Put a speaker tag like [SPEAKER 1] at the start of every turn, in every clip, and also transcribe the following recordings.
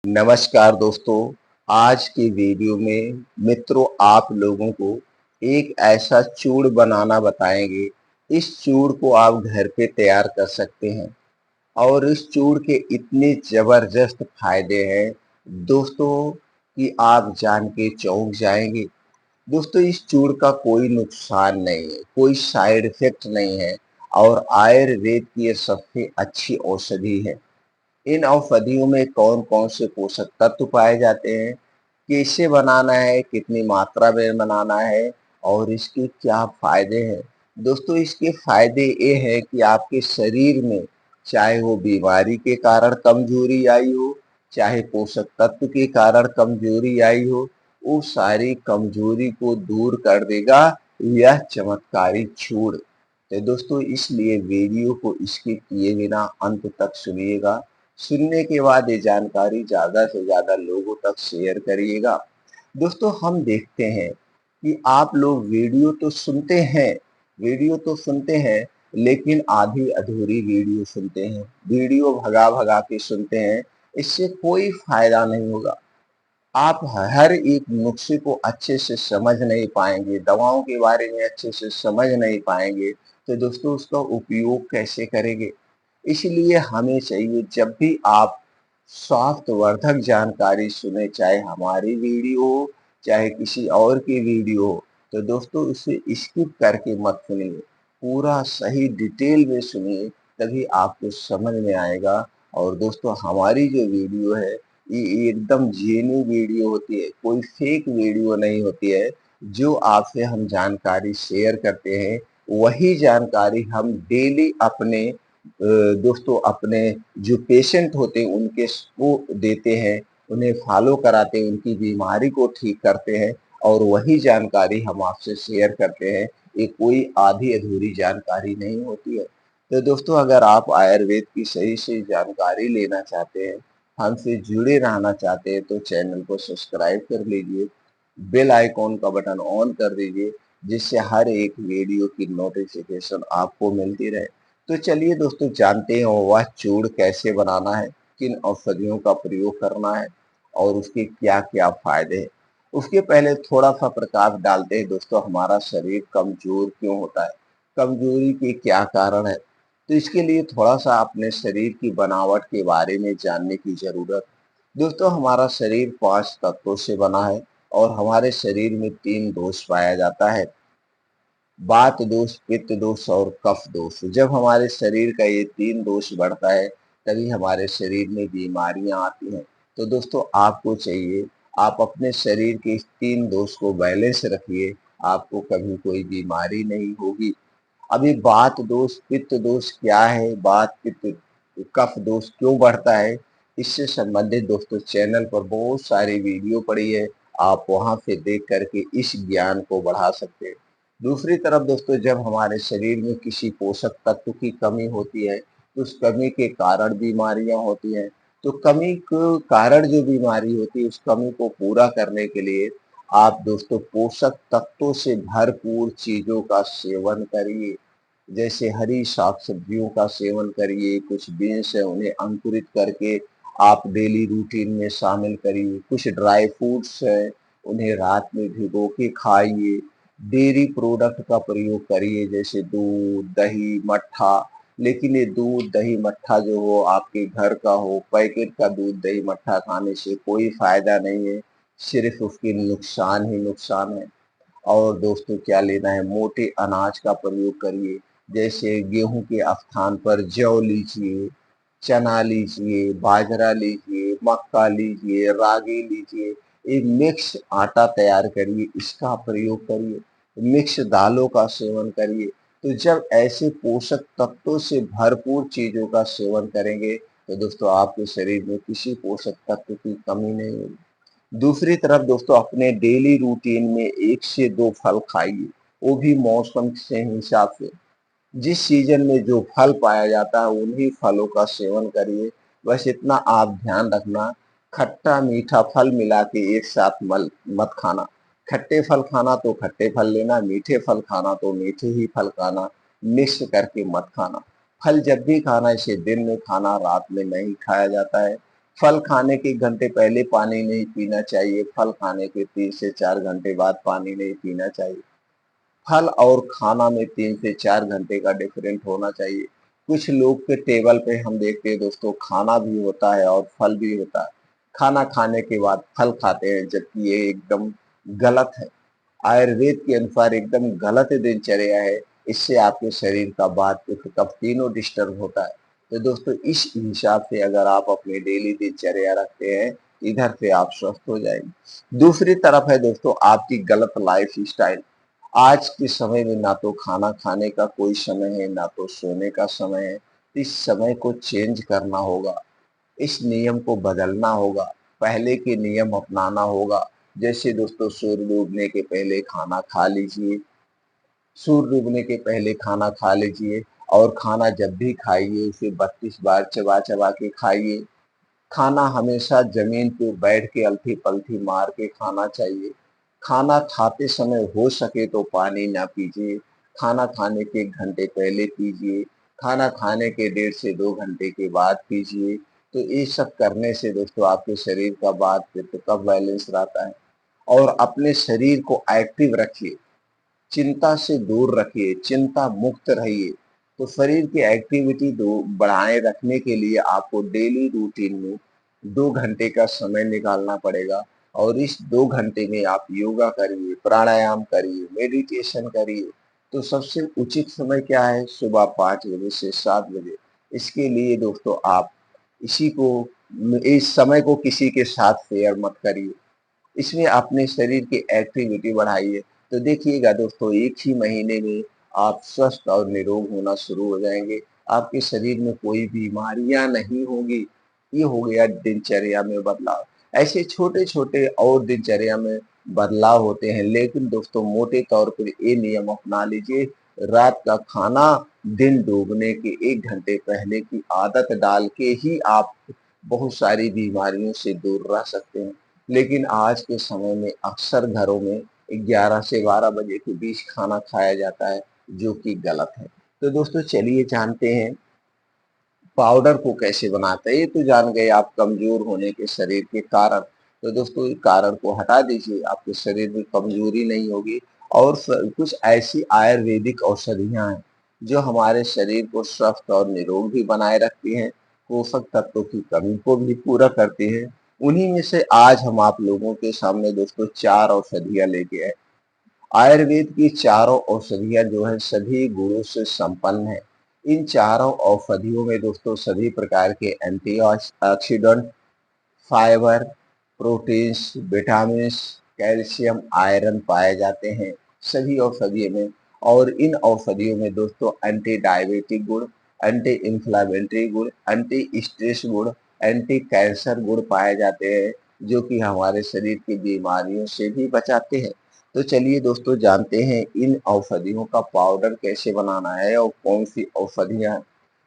[SPEAKER 1] नमस्कार दोस्तों, आज की वीडियो में मित्रों आप लोगों को एक ऐसा चूर्ण बनाना बताएंगे। इस चूर्ण को आप घर पे तैयार कर सकते हैं और इस चूर्ण के इतने ज़बरदस्त फायदे हैं दोस्तों कि आप जान के चौंक जाएंगे। दोस्तों इस चूर्ण का कोई नुकसान नहीं है, कोई साइड इफेक्ट नहीं है और आयुर्वेद की ये सबसे अच्छी औषधि है। इन औषधियों में कौन-कौन से पोषक तत्व पाए जाते हैं, कैसे बनाना है, कितनी मात्रा में बनाना है और इसके क्या फ़ायदे हैं। दोस्तों इसके फ़ायदे ये हैं कि आपके शरीर में चाहे वो बीमारी के कारण कमज़ोरी आई हो, चाहे पोषक तत्व के कारण कमज़ोरी आई हो, वो सारी कमज़ोरी को दूर कर देगा यह चमत्कारी चूर्ण। तो दोस्तों इसलिए वीडियो को स्किप किए बिना अंत तक सुनिएगा। सुनने के बाद ये जानकारी ज़्यादा से ज़्यादा लोगों तक शेयर करिएगा। दोस्तों हम देखते हैं कि आप लोग वीडियो तो सुनते हैं लेकिन आधी अधूरी वीडियो सुनते हैं, वीडियो भगा-भगा के सुनते हैं, इससे कोई फ़ायदा नहीं होगा। आप हर एक नुस्खे को अच्छे से समझ नहीं पाएँगे, दवाओं के बारे में अच्छे से समझ नहीं पाएँगे, तो दोस्तों उसका उपयोग कैसे करेंगे? इसलिए हमें चाहिए जब भी आप स्वास्थ्यवर्धक जानकारी सुने, चाहे हमारी वीडियो हो, चाहे किसी और की वीडियो हो, तो दोस्तों उसे स्किप करके मत सुनिए। पूरा सही डिटेल में सुनिए, तभी आपको समझ में आएगा और दोस्तों हमारी जो वीडियो है ये एकदम जेन्युइन वीडियो होती है, कोई फेक वीडियो नहीं होती है। जो आपसे हम जानकारी शेयर करते हैं, वही जानकारी हम डेली अपने दोस्तों अपने जो पेशेंट होते हैं उनके को देते हैं, उन्हें फॉलो कराते हैं, उनकी बीमारी को ठीक करते हैं और वही जानकारी हम आपसे शेयर करते हैं। ये कोई आधी-अधूरी जानकारी नहीं होती है। तो दोस्तों अगर आप आयुर्वेद की सही-सही जानकारी लेना चाहते हैं, हमसे जुड़े रहना चाहते हैं तो चैनल को सब्सक्राइब कर लीजिए, बेल आइकॉन का बटन ऑन कर दीजिए, जिससे हर एक वीडियो की नोटिफिकेशन आपको मिलती रहे। तो चलिए दोस्तों जानते हैं वह चूर्ण कैसे बनाना है, किन औषधियों का प्रयोग करना है और उसके क्या-क्या फायदे हैं। उसके पहले थोड़ा-सा प्रकाश डालते हैं दोस्तों हमारा शरीर कमज़ोर क्यों होता है, कमज़ोरी के क्या कारण है। तो इसके लिए थोड़ा-सा अपने शरीर की बनावट के बारे में जानने की ज़रूरत। दोस्तों हमारा शरीर 5 तत्वों से बना है और हमारे शरीर में 3 दोष पाया जाता है। वात दोष, पित्त दोष और कफ दोष। जब हमारे शरीर का ये 3 दोष बढ़ता है, तभी हमारे शरीर में बीमारियाँ आती हैं। तो दोस्तों आपको चाहिए, आप अपने शरीर के इस 3 दोष को बैलेंस रखिए, आपको कभी कोई बीमारी नहीं होगी। अभी वात दोष, पित्त दोष क्या है? वात, पित्त, कफ दोष क्यों बढ़ता है? इससे संबंधित दोस्तों चैनल पर बहुत सारी वीडियो पड़ी है, आप वहाँ से देख कर के इस ज्ञान को बढ़ा सकते हैं। दूसरी तरफ दोस्तों जब हमारे शरीर में किसी पोषक तत्व की कमी होती है, तो उस कमी के कारण बीमारियाँ होती हैं। तो कमी के कारण जो बीमारी होती है, उस कमी को पूरा करने के लिए आप दोस्तों पोषक तत्वों से भरपूर चीज़ों का सेवन करिए। जैसे हरी साग-सब्जियों का सेवन करिए, कुछ बीन्स है उन्हें अंकुरित करके आप डेली रूटीन में शामिल करिए, कुछ ड्राई फ्रूट्स हैं उन्हें रात में भिगो के खाइए, डेयरी प्रोडक्ट का प्रयोग करिए जैसे दूध, दही, मट्ठा। लेकिन ये दूध, दही, मट्ठा जो हो आपके घर का हो, पैकेट का दूध, दही, मट्ठा खाने से कोई फ़ायदा नहीं है, सिर्फ़ उसके नुकसान ही नुकसान है। और दोस्तों क्या लेना है, मोटे अनाज का प्रयोग करिए, जैसे गेहूँ के स्थान पर जौ लीजिए, चना लीजिए, बाजरा लीजिए, मक्का लीजिए, रागी लीजिए। एक मिक्स आटा तैयार करिए, इसका प्रयोग करिए, मिक्स दालों का सेवन करिए। तो जब ऐसे पोषक तत्वों से भरपूर चीज़ों का सेवन करेंगे, तो दोस्तों आपके शरीर में किसी पोषक तत्व की कमी नहीं होगी। दूसरी तरफ दोस्तों अपने डेली रूटीन में 1 से 2 फल खाइए, वो भी मौसम से हिसाब से। जिस सीजन में जो फल पाया जाता है उन्हीं फलों का सेवन करिए। बस इतना आप ध्यान रखना, खट्टा-मीठा फल मिला के एक साथ मल मत खाना। खट्टे फल खाना तो खट्टे फल लेना, मीठे फल खाना तो मीठे ही फल खाना, मिक्स करके मत खाना। फल जब भी खाना इसे दिन में खाना, रात में नहीं खाया जाता है। फल खाने के 1 घंटे पहले पानी नहीं पीना चाहिए, फल खाने के 3 से 4 घंटे बाद पानी नहीं पीना चाहिए। फल और खाना में 3 से 4 घंटे का डिफरेंट होना चाहिए। कुछ लोग के टेबल पे हम देखते हैं दोस्तों, खाना भी होता है और फल भी होता है। खाना खाने के बाद फल खाते हैं, जबकि ये एकदम गलत है। आयुर्वेद के अनुसार एकदम गलत दिनचर्या है। इससे आपके शरीर का वात, पित्त, कफ तीनों डिस्टर्ब होता है। तो दोस्तों इस हिसाब से अगर आप अपनी डेली दिनचर्या रखते हैं, इधर से आप स्वस्थ हो जाएंगे। दूसरी तरफ है दोस्तों आपकी गलत लाइफ स्टाइल। आज के समय में ना तो खाना खाने का कोई समय है, ना तो सोने का समय है। इस समय को चेंज करना होगा, इस नियम को बदलना होगा, पहले के नियम अपनाना होगा। जैसे दोस्तों सूर्य डूबने के पहले खाना खा लीजिए, सूर्य डूबने के पहले खाना खा लीजिए, और खाना जब भी खाइए उसे 32 बार चबा चबा के खाइए। खाना हमेशा जमीन पे बैठ के अलथी पलथी मार के खाना चाहिए। खाना खाते समय हो सके तो पानी ना पीजिए, खाना खाने के 1 घंटे पहले पीजिए, खाना खाने के 1.5 से 2 घंटे के बाद पीजिए। तो ये सब करने से दोस्तों आपके शरीर का वात पित्त कफ बैलेंस रहता है। और अपने शरीर को एक्टिव रखिए, चिंता से दूर रखिए, चिंता मुक्त रहिए। तो शरीर की एक्टिविटी दो बढ़ाए रखने के लिए आपको डेली रूटीन में 2 घंटे का समय निकालना पड़ेगा। और इस 2 घंटे में आप योगा करिए, प्राणायाम करिए, मेडिटेशन करिए। तो सबसे उचित समय क्या है? सुबह 5 बजे से 7 बजे। इसके लिए दोस्तों आप इसी को इस समय को किसी के साथ शेयर मत करिए, इसमें अपने शरीर की एक्टिविटी बढ़ाइए। तो देखिएगा दोस्तों, एक ही महीने में आप स्वस्थ और निरोग होना शुरू हो जाएंगे। आपके शरीर में कोई बीमारियां नहीं होगी। ये हो गया दिनचर्या में बदलाव। ऐसे छोटे छोटे और दिनचर्या में बदलाव होते हैं, लेकिन दोस्तों मोटे तौर पर ये नियम अपना लीजिए। रात का खाना दिन डूबने के 1 घंटे पहले की आदत डाल के ही आप बहुत सारी बीमारियों से दूर रह सकते हैं। लेकिन आज के समय में अक्सर घरों में 11 से 12 बजे के बीच खाना खाया जाता है, जो कि गलत है। तो दोस्तों चलिए जानते हैं पाउडर को कैसे बनाते हैं। ये तो जान गए आप, कमजोर होने के शरीर के कारण। तो दोस्तों इस कारण को हटा दीजिए, आपके शरीर में कमजोरी नहीं होगी। और कुछ ऐसी आयुर्वेदिक औषधियां हैं जो हमारे शरीर को स्वस्थ और निरोग भी बनाए रखती हैं, पोषक तत्वों की कमी को भी पूरा करती है। उन्हीं में से आज हम आप लोगों के सामने दोस्तों 4 औषधियां लेके आए। आयुर्वेद की चारों औषधियां जो है सभी गुणों से संपन्न है। इन चारों औषधियों में दोस्तों सभी प्रकार के antioxidant, fibre, proteins, vitamins, calcium, iron पाए जाते हैं सभी औषधियों में। और इन औषधियों में दोस्तों एंटी डायबिटिक गुण, एंटी इंफ्लेमेटरी गुण, एंटी स्ट्रेस गुण, एंटी कैंसर गुण पाए जाते हैं, जो कि हमारे शरीर की बीमारियों से भी बचाते हैं। तो चलिए दोस्तों जानते हैं इन औषधियों का पाउडर कैसे बनाना है और कौन सी औषधियां।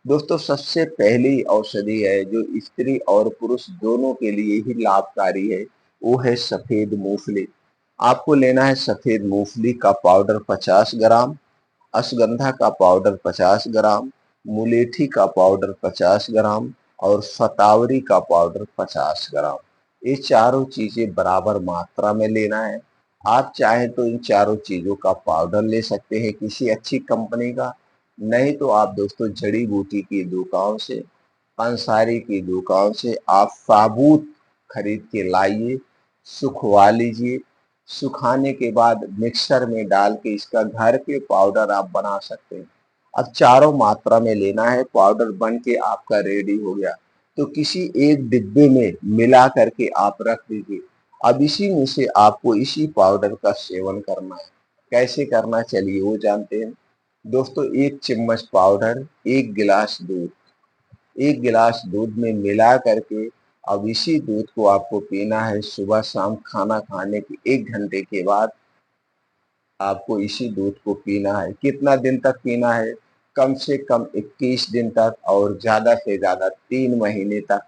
[SPEAKER 1] दोस्तों सबसे पहली औषधि है जो स्त्री और पुरुष दोनों के लिए ही लाभकारी है, वो है सफेद मूंगफली। आपको लेना है सफेद मूंगफली का पाउडर 50 ग्राम, अश्वगंधा का पाउडर 50 ग्राम, मुलेठी का पाउडर 50 ग्राम, और शतावरी का पाउडर 50 ग्राम। ये चारों चीजें बराबर मात्रा में लेना है। आप चाहें तो इन चारों चीजों का पाउडर ले सकते हैं किसी अच्छी कंपनी का, नहीं तो आप दोस्तों जड़ी बूटी की दुकान से, पंसारी की दुकान से आप साबुत खरीद के लाइए, सुखवा लीजिए। सुखाने के बाद मिक्सर में डाल के इसका घर पे पाउडर आप बना सकते हैं। अब चारों मात्रा में लेना है, पाउडर बन के आपका रेडी हो गया। तो किसी एक डिब्बे में मिला करके आप रख दीजिए। अब इसी में से आपको इसी पाउडर का सेवन करना है। कैसे करना चलिए वो जानते हैं। दोस्तों 1 चम्मच पाउडर 1 गिलास दूध, 1 गिलास दूध में मिला करके अब इसी दूध को आपको पीना है सुबह शाम, खाना खाने के 1 घंटे के बाद आपको इसी दूध को पीना है। कितना दिन तक पीना है? कम से कम 21 दिन तक, और ज्यादा से ज्यादा 3 महीने तक।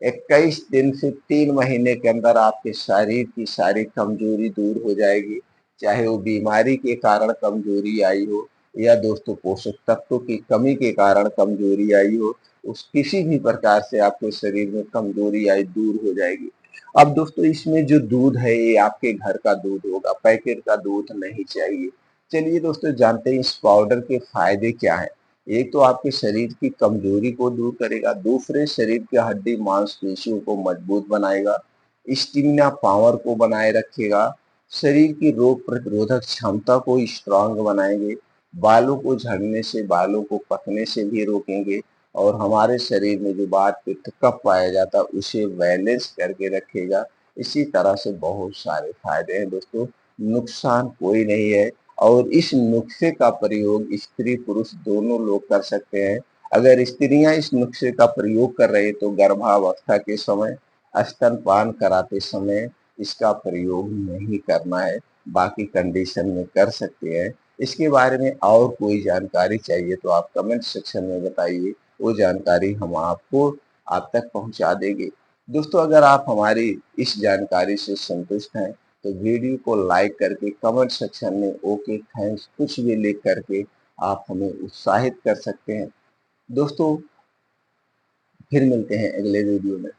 [SPEAKER 1] 21 दिन से 3 महीने के अंदर आपके शरीर की सारी कमजोरी दूर हो जाएगी। चाहे वो बीमारी के कारण कमजोरी आई हो, या दोस्तों पोषक तत्वों की कमी के कारण कमजोरी आई हो, उस किसी भी प्रकार से आपके शरीर में कमजोरी आई दूर हो जाएगी। अब दोस्तों इसमें जो दूध है ये आपके घर का दूध होगा, पैकेट का दूध नहीं चाहिए। चलिए दोस्तों जानते हैं इस पाउडर के फायदे क्या हैं। एक तो आपके शरीर की कमजोरी को दूर करेगा, दूसरे शरीर के हड्डी मांसपेशियों को मजबूत बनाएगा, स्टेमिना पावर को बनाए रखेगा, शरीर की रोग प्रतिरोधक क्षमता को स्ट्रांग बनाएंगे, बालों को झड़ने से, बालों को पकने से भी रोकेंगे और हमारे शरीर में जो वात पित्त कफ पाया जाता है उसे बैलेंस करके रखेगा। इसी तरह से बहुत सारे फायदे हैं दोस्तों, नुकसान कोई नहीं है। और इस नुस्खे का प्रयोग स्त्री पुरुष दोनों लोग कर सकते हैं। अगर स्त्रियां इस नुस्खे का प्रयोग कर रहे तो गर्भावस्था के समय, स्तनपान कराते समय इसका प्रयोग नहीं करना है, बाकी कंडीशन में कर सकते हैं। इसके बारे में और कोई जानकारी चाहिए तो आप कमेंट सेक्शन में बताइए, वो जानकारी हम आपको आप तक पहुंचा देंगे। दोस्तों अगर आप हमारी इस जानकारी से संतुष्ट हैं तो वीडियो को लाइक करके कमेंट सेक्शन में ओके थैंक्स कुछ भी लिख करके आप हमें उत्साहित कर सकते हैं। दोस्तों फिर मिलते हैं अगले वीडियो में।